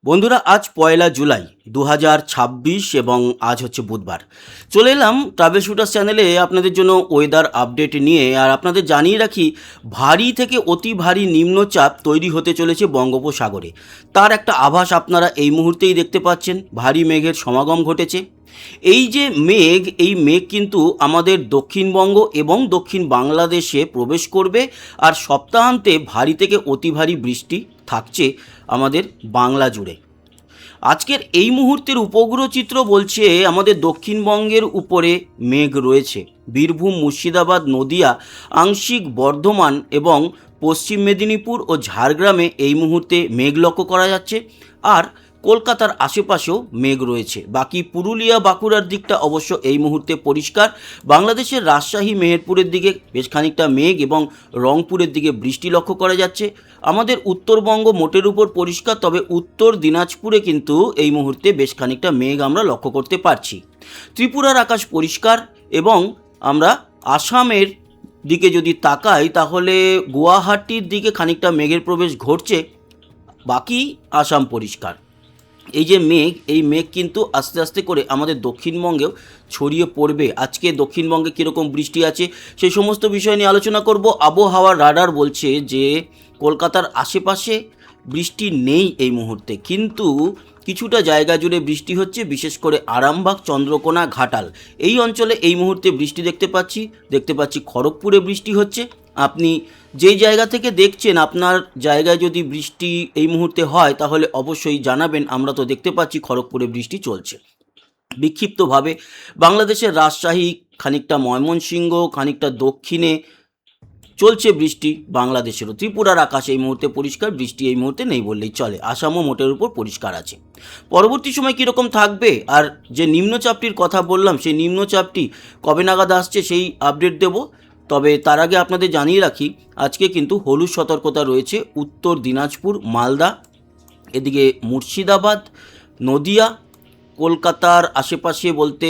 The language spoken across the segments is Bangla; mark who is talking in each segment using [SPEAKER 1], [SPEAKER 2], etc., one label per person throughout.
[SPEAKER 1] বন্ধুরা, আজ পয়লা জুলাই 2026 এবং আজ হচ্ছে বুধবার। চলে এলাম ট্রাভেল শুটার্স চ্যানেলে আপনাদের জন্য ওয়েদার আপডেট নিয়ে। আর আপনাদের জানিয়ে রাখি, ভারী থেকে অতি ভারী নিম্নচাপ তৈরি হতে চলেছে বঙ্গোপসাগরে। তার একটা আভাস আপনারা এই মুহূর্তেই দেখতে পাচ্ছেন। ভারী মেঘের সমাগম ঘটেছে। এই যে মেঘ, এই মেঘ কিন্তু আমাদের দক্ষিণবঙ্গ এবং দক্ষিণ বাংলাদেশে প্রবেশ করবে। আর সপ্তাহান্তে ভারী থেকে অতি ভারী বৃষ্টি থাকছে আমাদের বাংলা জুড়ে। আজকের এই মুহূর্তের উপগ্রহ চিত্র বলছে আমাদের দক্ষিণবঙ্গের উপরে মেঘ রয়েছে। বীরভূম, মুর্শিদাবাদ, নদিয়া, আংশিক বর্ধমান এবং পশ্চিম মেদিনীপুর ও ঝাড়গ্রামে এই মুহূর্তে মেঘ লক্ষ্য করা যাচ্ছে। আর কলকাতার আশেপাশেও মেঘ রয়েছে। বাকি পুরুলিয়া, বাঁকুড়ার দিকটা অবশ্য এই মুহূর্তে পরিষ্কার। বাংলাদেশের রাজশাহী, মেহেরপুরের দিকে বেশ খানিকটা মেঘ এবং রংপুরের দিকে বৃষ্টি লক্ষ্য করা যাচ্ছে। আমাদের উত্তরবঙ্গ মোটের উপর পরিষ্কার, তবে উত্তর দিনাজপুরে কিন্তু এই মুহূর্তে বেশ খানিকটা মেঘ আমরা লক্ষ্য করতে পারছি। ত্রিপুরার আকাশ পরিষ্কার এবং আমরা আসামের দিকে যদি তাকাই তাহলে গুয়াহাটির দিকে খানিকটা মেঘের প্রবেশ ঘটছে। বাকি আসাম পরিষ্কার। এই যে মেঘ, এই মেঘ কিন্তু আস্তে আস্তে করে আমাদের দক্ষিণবঙ্গেও ছড়িয়ে পড়বে। আজকে দক্ষিণবঙ্গে কীরকম বৃষ্টি আছে সেই সমস্ত বিষয় নিয়ে আলোচনা করব। আবহাওয়ার রাডার বলছে যে কলকাতার আশেপাশে বৃষ্টি নেই এই মুহূর্তে, কিন্তু কিছুটা জায়গা জুড়ে বৃষ্টি হচ্ছে। বিশেষ করে আরামবাগ, চন্দ্রকোনা, ঘাটাল এই অঞ্চলে এই মুহূর্তে বৃষ্টি দেখতে পাচ্ছি খড়গপুরে বৃষ্টি হচ্ছে। আপনি যেই জায়গা থেকে দেখছেন, আপনার জায়গায় যদি বৃষ্টি এই মুহূর্তে হয় তাহলে অবশ্যই জানাবেন। আমরা তো দেখতে পাচ্ছি খড়গপুরে বৃষ্টি চলছে বিক্ষিপ্তভাবে। বাংলাদেশের রাজশাহী, খানিকটা ময়মনসিংহ, খানিকটা দক্ষিণে চলছে বৃষ্টি। বাংলাদেশেরও ত্রিপুরার আকাশ এই মুহূর্তে পরিষ্কার, বৃষ্টি এই মুহূর্তে নেই বললেই চলে। আসামও মোটের উপর পরিষ্কার আছে। পরবর্তী সময় কীরকম থাকবে, আর যে নিম্নচাপটির কথা বললাম সেই নিম্নচাপটি কবে নাগাদ আসছে সেই আপডেট দেব। তবে তার আগে আপনাদের জানিয়ে রাখি, আজকে কিন্তু হলুদ সতর্কতা রয়েছে উত্তর দিনাজপুর, মালদা, এদিকে মুর্শিদাবাদ, নদিয়া, কলকাতার আশেপাশে বলতে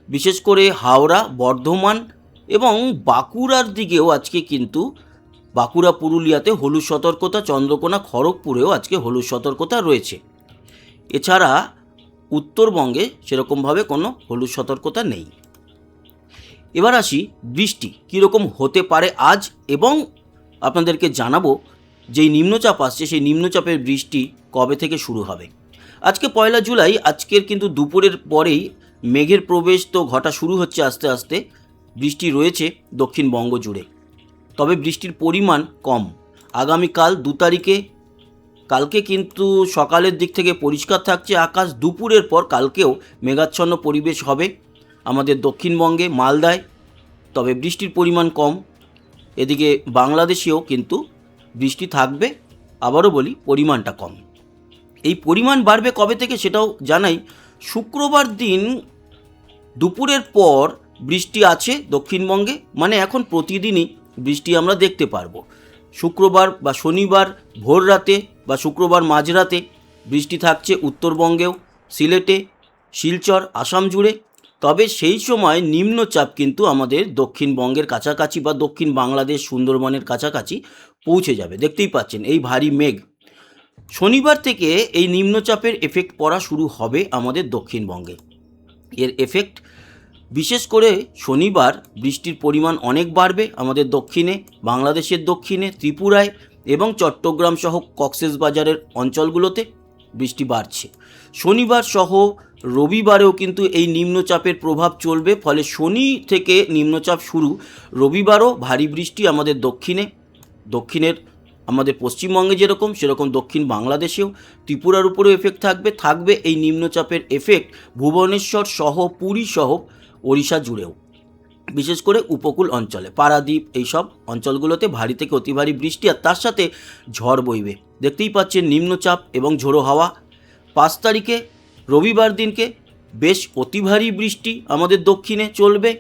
[SPEAKER 1] বিশেষ করে হাওড়া, বর্ধমান এবং বাঁকুড়ার দিকেও আজকে কিন্তু বাঁকুড়া, পুরুলিয়াতে হলুদ সতর্কতা, চন্দ্রকোনা, খড়গপুরেও আজকে হলুদ সতর্কতা রয়েছে। এছাড়া উত্তরবঙ্গে সেরকমভাবে কোনো হলুদ সতর্কতা নেই। এবার আসি বৃষ্টি কীরকম হতে পারে আজ, এবং আপনাদেরকে জানাবো যেই নিম্নচাপ আসছে সেই নিম্নচাপের বৃষ্টি কবে থেকে শুরু হবে। আজকে পয়লা জুলাই, আজকের কিন্তু দুপুরের পরেই মেঘের প্রবেশ তো ঘটা শুরু হচ্ছে আস্তে আস্তে। বৃষ্টি রয়েছে দক্ষিণবঙ্গ জুড়ে, তবে বৃষ্টির পরিমাণ কম। আগামীকাল 2 তারিখে, কালকে কিন্তু সকালের দিক থেকে পরিষ্কার থাকছে আকাশ। দুপুরের পর কালকেও মেঘাচ্ছন্ন পরিবেশ হবে আমাদের দক্ষিণবঙ্গে, মালদায়, তবে বৃষ্টির পরিমাণ কম। এদিকে বাংলাদেশেও কিন্তু বৃষ্টি থাকবে, আবারও বলি পরিমাণটা কম। এই পরিমাণ বাড়বে কবে থেকে সেটাও জানাই। শুক্রবার দিন দুপুরের পর বৃষ্টি আছে দক্ষিণবঙ্গে, মানে এখন প্রতিদিনই বৃষ্টি আমরা দেখতে পারবো। শুক্রবার বা শনিবার ভোর রাতে বা শুক্রবার মাঝরাতে বৃষ্টি থাকছে উত্তরবঙ্গেও, সিলেটে, শিলচর, আসাম জুড়ে। তবে সেই সময় নিম্নচাপ কিন্তু আমাদের দক্ষিণবঙ্গের কাছাকাছি বা দক্ষিণ বাংলাদেশ, সুন্দরবনের কাছাকাছি পৌঁছে যাবে। দেখতেই পাচ্ছেন এই ভারী মেঘ। শনিবার থেকে এই নিম্নচাপের এফেক্ট পড়া শুরু হবে আমাদের দক্ষিণবঙ্গে। এর এফেক্ট বিশেষ করে শনিবার বৃষ্টির পরিমাণ অনেক বাড়বে আমাদের দক্ষিণে, বাংলাদেশের দক্ষিণে, ত্রিপুরায় এবং চট্টগ্রাম সহ কক্সবাজারের অঞ্চলগুলোতে বৃষ্টি বাড়ছে। শনিবার সহ রবিবারেও কিন্তু এই নিম্নচাপের প্রভাব চলবে, ফলে শনি থেকে নিম্নচাপ শুরু। রবিবারও ভারী বৃষ্টি আমাদের দক্ষিণের আমাদের পশ্চিমবঙ্গে যেরকম সেরকম দক্ষিণ বাংলাদেশেও, ত্রিপুরার উপরেও এফেক্ট থাকবে এই নিম্নচাপের এফেক্ট ভুবনেশ্বর সহ, পুরী সহ ওড়িশা জুড়েও, বিশেষ করে উপকূল অঞ্চলে, পারাদ্বীপ এইসব অঞ্চলগুলোতে ভারী থেকে অতি ভারী বৃষ্টি। আর তার সাথে ঝড় বইবে। দেখতেই পাচ্ছেন নিম্নচাপ এবং ঝোড়ো হাওয়া। 5 তারিখে রবিবার দিনকে বেশ অতি ভারী বৃষ্টি আমাদের দক্ষিণে চলবে।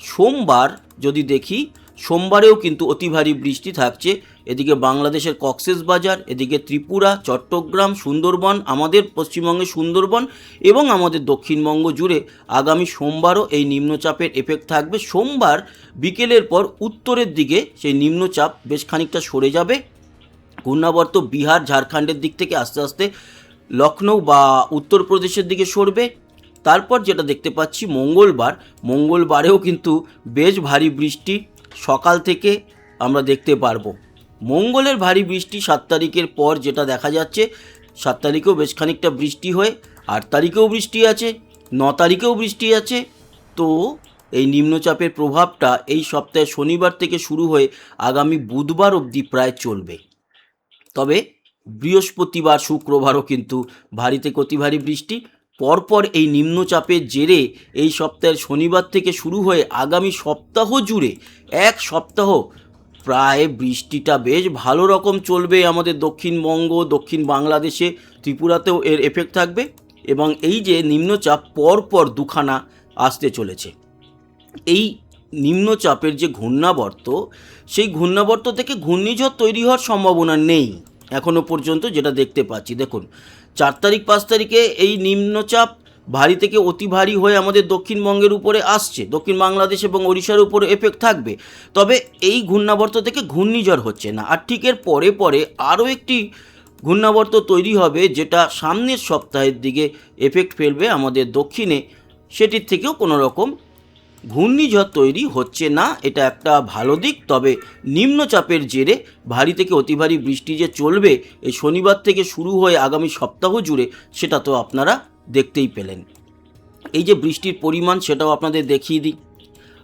[SPEAKER 1] সোমবার যদি দেখি, সোমবারেও কিন্তু অতি ভারী বৃষ্টি থাকছে এদিকে বাংলাদেশের কক্সবাজার, এদিকে ত্রিপুরা, চট্টগ্রাম, সুন্দরবন, আমাদের পশ্চিমবঙ্গের সুন্দরবন এবং আমাদের দক্ষিণবঙ্গ জুড়ে আগামী সোমবারও এই নিম্নচাপের এফেক্ট থাকবে। সোমবার বিকেলের পর উত্তরের দিকে সেই নিম্নচাপ বেশ খানিকটা সরে যাবে। ঘূর্ণাবর্ত বিহার, ঝাড়খণ্ডের দিক থেকে আস্তে আস্তে লখনৌ বা উত্তরপ্রদেশের দিকে সরবে। তারপর যেটা দেখতে পাচ্ছি মঙ্গলবারেও কিন্তু বেশ ভারী বৃষ্টি সকাল থেকে আমরা দেখতে পারবো। মঙ্গলের ভারী বৃষ্টি 7 তারিখের পর যেটা দেখা যাচ্ছে, 7 তারিখেও বেশ খানিকটা বৃষ্টি হয়, 8 তারিখেও বৃষ্টি আছে, 9 তারিখেও বৃষ্টি আছে। তো এই নিম্নচাপের প্রভাবটা এই সপ্তাহে শনিবার থেকে শুরু হয়ে আগামী বুধবার অবধি প্রায় চলবে। তবে বৃহস্পতিবার শুক্রবারও কিন্তু ভারী থেকে অতি ভারী বৃষ্টি। পরপর এই নিম্নচাপের জেরে এই সপ্তাহের শনিবার থেকে শুরু হয়ে আগামী সপ্তাহ জুড়ে এক সপ্তাহ প্রায় বৃষ্টিটা বেশ ভালো রকম চলবে আমাদের দক্ষিণবঙ্গ, দক্ষিণ বাংলাদেশে, ত্রিপুরাতেও এর এফেক্ট থাকবে। এবং এই যে নিম্নচাপ পরপর দুখানা আসতে চলেছে, এই নিম্নচাপের যে ঘূর্ণাবর্ত, সেই ঘূর্ণাবর্ত থেকে ঘূর্ণিঝড় তৈরি হওয়ার সম্ভাবনা নেই এখনও পর্যন্ত যেটা দেখতে পাচ্ছি। দেখুন 4 তারিখ 5 তারিখে এই নিম্নচাপ ভারী থেকে অতি ভারী হয়ে আমাদের দক্ষিণবঙ্গের উপরে আসছে, দক্ষিণ বাংলাদেশ এবং ওড়িশার উপরে এফেক্ট থাকবে। তবে এই ঘূর্ণাবর্ত থেকে ঘূর্ণিঝড় হচ্ছে না। আর ঠিক এর পরে পরে আরও একটি ঘূর্ণাবর্ত তৈরি হবে যেটা সামনের সপ্তাহের দিকে এফেক্ট ফেলবে আমাদের দক্ষিণে, সেটির থেকেও কোনো রকম ঘূর্ণিঝড় তৈরি হচ্ছে না, এটা একটা ভালো দিক। তবে নিম্নচাপের জেরে ভারী থেকে অতি ভারী বৃষ্টি যে চলবে এই শনিবার থেকে শুরু হয়ে আগামী সপ্তাহ জুড়ে, সেটা তো আপনারা দেখতেই পেলেন। এই যে বৃষ্টির পরিমাণ সেটাও আপনাদের দেখিয়ে দিই।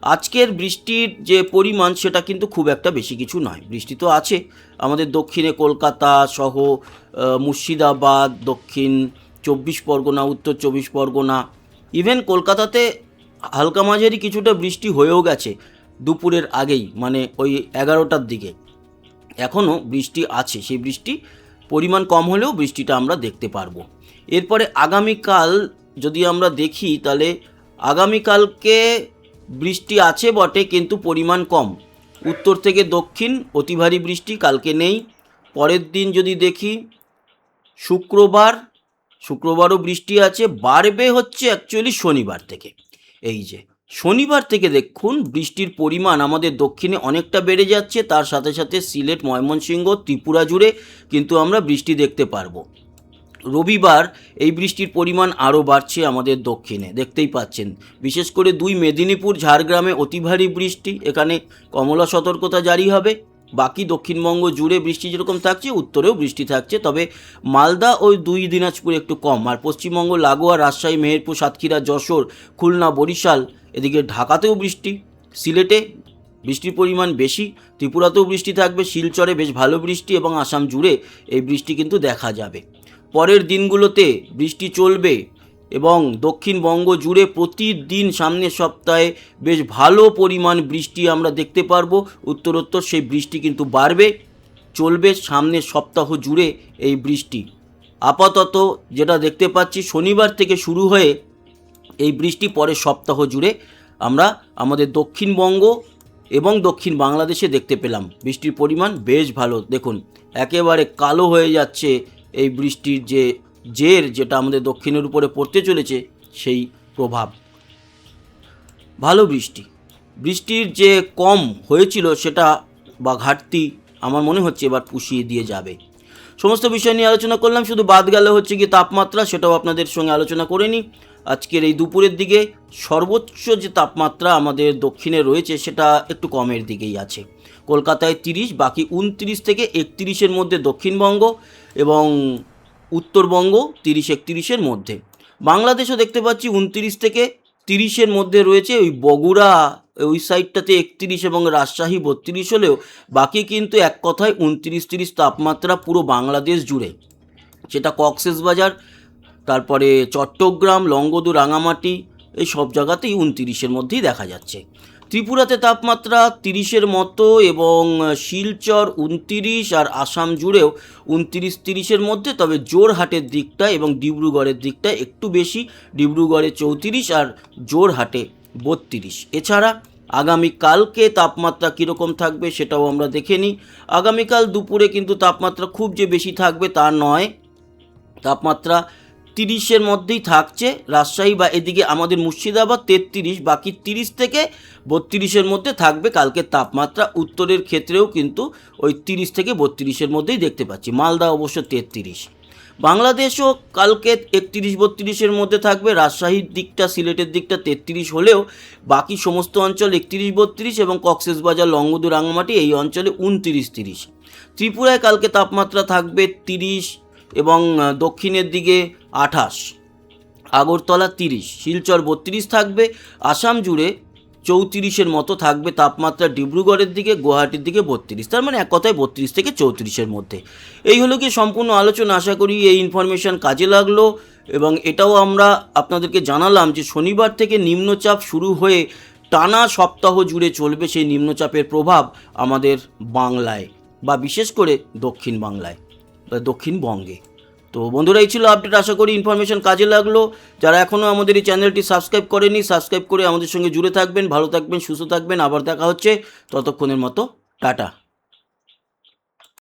[SPEAKER 1] আজকের বৃষ্টির যে পরিমাণ সেটা কিন্তু খুব একটা বেশি কিছু নয়। বৃষ্টি তো আছে আমাদের দক্ষিণে, কলকাতা সহ মুর্শিদাবাদ, দক্ষিণ 24 পরগনা, উত্তর 24 পরগনা, ইভেন কলকাতাতে হালকা মাঝারি কিছুটা বৃষ্টি হয়েও গেছে দুপুরের আগেই, মানে ওই 11টার দিকে। এখনও বৃষ্টি আছে, সেই বৃষ্টি পরিমাণ কম হলেও বৃষ্টিটা আমরা দেখতে পারবো। এরপরে আগামীকাল যদি আমরা দেখি, তাহলে আগামীকালকে বৃষ্টি আছে বটে কিন্তু পরিমাণ কম। উত্তর থেকে দক্ষিণ অতি ভারী বৃষ্টি কালকে নেই। পরের দিন যদি দেখি শুক্রবারও বৃষ্টি আছে, বাড়বে হচ্ছে অ্যাকচুয়ালি শনিবার থেকে। এই যে শনিবার থেকে দেখুন বৃষ্টির পরিমাণ আমাদের দক্ষিণে অনেকটা বেড়ে যাচ্ছে, তার সাথে সাথে সিলেট, ময়মনসিংহ, ত্রিপুরা জুড়ে কিন্তু আমরা বৃষ্টি দেখতে পারবো। রবিবার এই বৃষ্টির পরিমাণ আরও বাড়ছে আমাদের দক্ষিণে, দেখতেই পাচ্ছেন। বিশেষ করে 2 মেদিনীপুর, ঝাড়গ্রামে অতি ভারী বৃষ্টি, এখানে কমলা সতর্কতা জারি হবে। বাকি দক্ষিণবঙ্গ জুড়ে বৃষ্টি যেরকম থাকছে, উত্তরেও বৃষ্টি থাকছে, তবে মালদা ওই 2 দিনাজপুর একটু কম। আর পশ্চিমবঙ্গ লাগোয়া রাজশাহী, মেহেরপুর, সাতক্ষীরা, যশোর, খুলনা, বরিশাল, এদিকে ঢাকাতেও বৃষ্টি, সিলেটে বৃষ্টির পরিমাণ বেশি, ত্রিপুরাতেও বৃষ্টি থাকবে, শিলচরে বেশ ভালো বৃষ্টি, এবং আসাম জুড়ে এই বৃষ্টি কিন্তু দেখা যাবে। পরের দিনগুলোতে বৃষ্টি চলবে এবং দক্ষিণবঙ্গ জুড়ে প্রতিদিন সামনের সপ্তাহে বেশ ভালো পরিমাণ বৃষ্টি আমরা দেখতে পারবো। উত্তরোত্তর সেই বৃষ্টি কিন্তু বাড়বে, চলবে সামনের সপ্তাহ জুড়ে এই বৃষ্টি। আপাতত যেটা দেখতে পাচ্ছি, শনিবার থেকে শুরু হয়ে এই বৃষ্টি পরের সপ্তাহ জুড়ে আমরা আমাদের দক্ষিণবঙ্গ এবং দক্ষিণ বাংলাদেশে দেখতে পেলাম। বৃষ্টির পরিমাণ বেশ ভালো, দেখুন একেবারে কালো হয়ে যাচ্ছে এই বৃষ্টির যে জের, যেটা আমাদের দক্ষিণের উপরে পড়তে চলেছে, সেই প্রভাব। ভালো বৃষ্টির যে কম হয়েছিল সেটা বা ঘাটতি আমার মনে হচ্ছে এবার পুষিয়ে দিয়ে যাবে। সমস্ত বিষয় নিয়ে আলোচনা করলাম, শুধু বাদ গেল হচ্ছে কি তাপমাত্রা, সেটাও আপনাদের সঙ্গে আলোচনা করে নিই। আজকের এই দুপুরের দিকে সর্বোচ্চ যে তাপমাত্রা আমাদের দক্ষিণে রয়েছে সেটা একটু কমের দিকেই আছে। কলকাতায় 30, বাকি 29 থেকে 31-এর মধ্যে দক্ষিণবঙ্গ, এবং উত্তরবঙ্গ 30-31-এর মধ্যে। বাংলাদেশও দেখতে পাচ্ছি 29 থেকে 30-এর মধ্যে রয়েছে। ওই বগুড়া ওই সাইডটাতে 31 এবং রাজশাহী 32 হলেও বাকি কিন্তু এক কথায় 29-30 তাপমাত্রা পুরো বাংলাদেশ জুড়ে। সেটা কক্সবাজার, তারপরে চট্টগ্রাম, লংগদু, রাঙামাটি, এই সব জায়গাতেই 29-এর মধ্যেই দেখা যাচ্ছে। ত্রিপুরাতে তাপমাত্রা 30-এর মতো, এবং শিলচর 29, আর আসাম জুড়েও 29-30-এর মধ্যে। তবে জোরহাটের দিকটা এবং ডিব্রুগড়ের দিকটা একটু বেশি, ডিব্রুগড়ে 34 আর জোরহাটে 32। এছাড়া আগামীকালকে তাপমাত্রা কীরকম থাকবে সেটাও আমরা দেখে নিই। আগামীকাল দুপুরে কিন্তু তাপমাত্রা খুব যে বেশি থাকবে তা নয়, তাপমাত্রা 30-এর মধ্যেই থাকছে। রাজশাহী বা এদিকে আমাদের মুর্শিদাবাদ 33, বাকি 30 থেকে 32-এর মধ্যে থাকবে কালকের তাপমাত্রা। উত্তরের ক্ষেত্রেও কিন্তু ওই 30 থেকে 32-এর মধ্যেই দেখতে পাচ্ছি। মালদা অবশ্য 33। বাংলাদেশও কালকে 31-32-এর মধ্যে থাকবে। রাজশাহীর দিকটা, সিলেটের দিকটা 33 হলেও বাকি সমস্ত অঞ্চল 31-32 এবং কক্সবাজার, লংগদু, রাঙামাটি এই অঞ্চলে 29-30। ত্রিপুরায় কালকে তাপমাত্রা থাকবে 30 এবং দক্ষিণের দিকে 28, আগরতলা 30, শিলচর 32 থাকবে। আসাম জুড়ে 34-এর মতো থাকবে তাপমাত্রা, ডিব্রুগড়ের দিকে, গুয়াহাটির দিকে 32। তার মানে এক কথায় 32 থেকে 34-এর মধ্যে। এই হলো কি সম্পূর্ণ আলোচনা। আশা করি এই ইনফরমেশান কাজে লাগলো এবং এটাও আমরা আপনাদেরকে জানালাম যে শনিবার থেকে নিম্নচাপ শুরু হয়ে টানা সপ্তাহ জুড়ে চলবে সেই নিম্নচাপের প্রভাব আমাদের বাংলায় বা বিশেষ করে দক্ষিণ বাংলায় বা দক্ষিণবঙ্গে। তো বন্ধুরা, এই ছিল আপডেট। আশা করি ইনফরমেশন কাজে লাগলো। যারা এখনও আমাদের এই চ্যানেলটি সাবস্ক্রাইব করেনি, সাবস্ক্রাইব করে আমাদের সঙ্গে জুড়ে থাকবেন। ভালো থাকবেন, সুস্থ থাকবেন। আবার দেখা হচ্ছে, ততক্ষণের মতো টাটা।